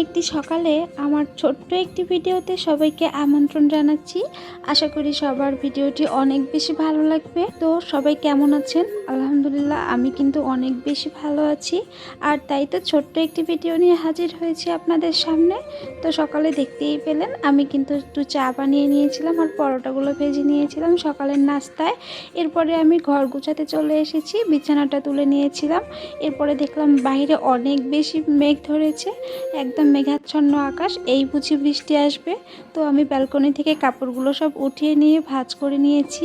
একটি সকালে আমার ছোট্ট একটি ভিডিওতে সবাইকে আমন্ত্রণ জানাচ্ছি। আশা করি সবার ভিডিওটি অনেক বেশি ভালো লাগবে। তো সবাই কেমন আছেন? আলহামদুলিল্লাহ আমি কিন্তু অনেক বেশি ভালো আছি। আর তাই তো ছোট্ট একটি ভিডিও নিয়ে হাজির হয়েছি আপনাদের সামনে। তো সকালে দেখতেই পেলেন আমি কিন্তু একটু চা বানিয়ে নিয়েছিলাম আর পরোটাগুলো ভেজে নিয়েছিলাম সকালের নাস্তায়। এরপরে আমি ঘর গুছাতে চলে এসেছি, বিছানাটা তুলে নিয়েছিলাম। এরপরে দেখলাম বাইরে অনেক বেশি মেঘ ধরেছে, একদম মেঘাচ্ছন্ন আকাশ, এই বুঝি বৃষ্টি আসবে। তো আমি ব্যালকনি থেকে কাপড়গুলো সব উঠিয়ে নিয়ে ভাঁজ করে নিয়েছি।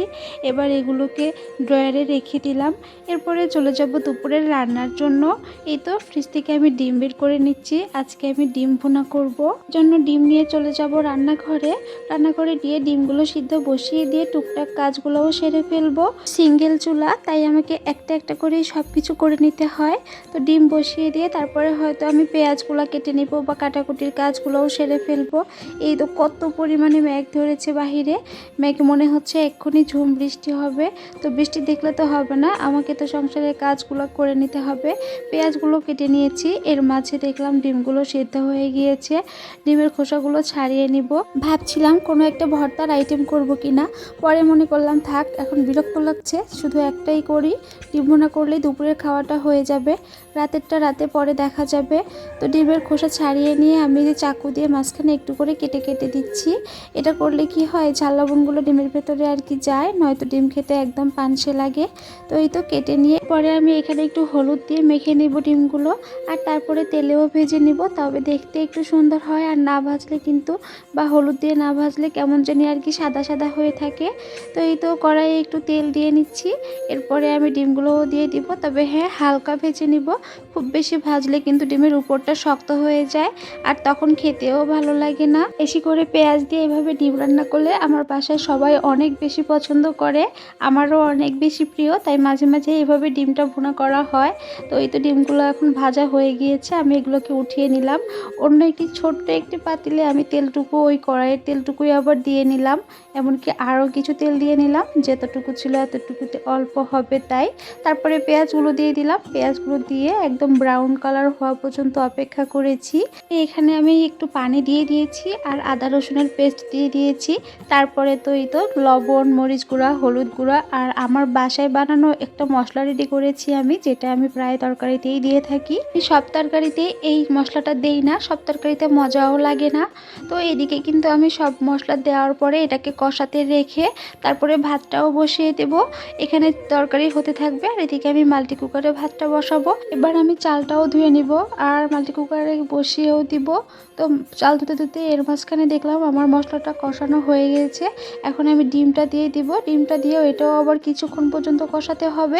এবার এগুলোকে ড্রয়ারে রেখে দিলাম। এরপরে চলে যাব দুপুরের রান্নার জন্য। এই তো ফ্রিজ থেকে আমি ডিম বের করে নিচ্ছি। আজকে আমি ডিম ভুনা করব, জন্য ডিম নিয়ে চলে যাব রান্নাঘরে দিয়ে ডিমগুলো সিদ্ধ বসিয়ে দিয়ে টুকটাক কাজগুলোও সেরে ফেলবো। সিঙ্গেল চুলা, তাই আমাকে একটা একটা করেই সব কিছু করে নিতে হয়। তো ডিম বসিয়ে দিয়ে তারপরে হয়তো আমি পেঁয়াজগুলো কেটে নেব বা কাটাকুটির কাজগুলোও সেরে ফেলবো। এই তো কত পরিমাণে মেঘ ধরেছে বাহিরে, মেঘ মনে হচ্ছে এক্ষুনি ঝুম বৃষ্টি হবে। তো বৃষ্টি দেখলে তো হবে না, আমাকে তো সংসারের কাজগুলো করে নিতে হবে। পেঁয়াজগুলো কেটে নিয়েছি, এর মাঝে দেখলাম ডিমগুলো সেদ্ধ হয়ে গিয়েছে। ডিমের খোসাগুলো ছাড়িয়ে নিব। ভাবছিলাম কোনো একটা ভর্তার আইটেম করব কিনা, পরে মনে করলাম থাক, এখন বিরক্ত লাগছে, শুধু একটাই করি। ডিম ভুনা করলেই দুপুরের খাওয়াটা হয়ে যাবে, রাতেরটা রাতে পরে দেখা যাবে। তো ডিমের খোসা ছাড়িয়ে নিয়ে আমি চাকু দিয়ে মাঝখানে একটু করে কেটে কেটে দিচ্ছি। এটা করলে কি হয়, ঝাল লবণগুলো ডিমের ভেতরে আর কি যায়, নয়তো ডিম খেতে একদম পানসে লাগে। তো এই তো কেটে নিয়ে পরে আমি এখানে একটু হলুদ দিয়ে মেখে নিব ডিমগুলো, আর তারপরে তেলেও ভেজে নিব, তবে দেখতে একটু সুন্দর হয়। আর না ভাজলে কিন্তু, বা হলুদ দিয়ে না ভাজলে কেমন জানি আর কি সাদা সাদা হয়ে থাকে। তো এই তো কড়াইয়ে একটু তেল দিয়ে নিচ্ছি, এরপরে আমি ডিমগুলোও দিয়ে দিব, তবে হ্যাঁ হালকা ভেজে নিব। খুব বেশি ভাজলে কিন্তু ডিমের উপরটা শক্ত হয়ে যায়, আর তখন খেতেও ভালো লাগে না। বেশি করে পেঁয়াজ দিয়ে এভাবে ডিম রান্না করলে আমার বাসায় সবাই অনেক বেশি পছন্দ করে, আমারও অনেক বেশি প্রিয়, তাই মাঝে মাঝে এভাবে ডিমটা ভুনা করা হয়। তো এই তো ডিমগুলো এখন ভাজা হয়ে গিয়েছে, আমি এগুলোকে উঠিয়ে নিলাম। অন্য একটি ছোট্ট একটি পাতিলে আমি তেলটুকু ওই কড়াইয়ের তেলটুকুই আবার দিয়ে নিলাম, এমনকি আরও কিছু তেল দিয়ে নিলাম, যতটুকু ছিল এতটুকুতে অল্প হবে তাই। তারপরে পেঁয়াজগুলো দিয়ে দিলাম, পেঁয়াজগুলো দিয়ে একদম ব্রাউন কালার হওয়া পর্যন্ত অপেক্ষা করেছি। এখানে আমি একটু পানি দিয়ে দিয়েছি আর আদা রসুনের পেস্ট দিয়ে দিয়েছি। তারপরে তো এই তো লবণ, মরিচ গুঁড়া, হলুদ গুঁড়া আর আমার বাসায় বানানো একটা মশলা রেডি করেছি আমি, যেটা আমি প্রায় তরকারিতেই দিয়ে থাকি। সব তরকারিতে এই মশলাটা দেই না, সব তরকারিতে মজাও লাগে না। তো এদিকে কিন্তু আমি সব মশলা দেওয়ার পরে এটাকে কষাতে রেখে তারপরে ভাতটাও বসিয়ে দেব। এখানে তরকারি হতে থাকবে আর এদিকে আমি মাল্টি কুকারে ভাতটা বসাবো। এবার আমি চালটাও ধুয়ে নিব আর মাল্টি কুকারে বসিয়েও দিব। তো চাল ধুতে ধুতে এর মাঝখানে দেখলাম আমার মশলাটা কষানো হয়ে গেছে। এখন আমি ডিমটা দিয়ে দিব, ডিমটা দিয়েও এটাও আবার কিছুক্ষণ পর্যন্ত কষাতে হবে,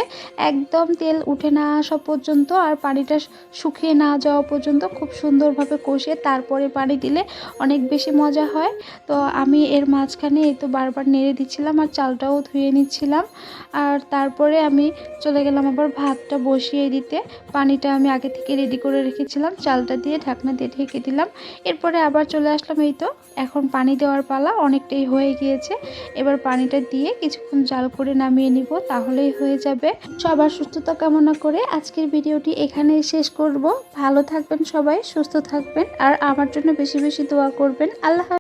একদম তেল উঠে না আসা পর্যন্ত আর পানিটা শুকিয়ে না যাওয়া পর্যন্ত খুব সুন্দরভাবে কষিয়ে তারপরে পানি দিলে অনেক বেশি মজা হয়। তো আমি এর মাঝখানে এই তো বারবার নেড়ে দিচ্ছিলাম আর চালটাও ধুয়ে নিচ্ছিলাম। আর তারপরে আমি চলে গেলাম আবার ভাতটা বসিয়ে দিতে। পানিটা আমি আগে থেকে রেডি করে রেখেছিলাম, চালটা দিয়ে ঢাকনা দিয়ে ঢেকে দিলাম। এরপরে আবার চলে আসলাম, এই তো এখন পানি দেওয়ার পালা, অনেকটাই হয়ে গিয়েছে। এবার পানিটা দিয়ে কিছুক্ষণ জাল করে নামিয়ে নিব, তাহলেই হয়ে যাবে। সবার সুস্থতা কামনা করে আজকের ভিডিওটি এখানেই শেষ করব। ভালো থাকবেন সবাই, সুস্থ থাকবেন আর আমার জন্য বেশি বেশি দোয়া করবেন। আল্লাহ।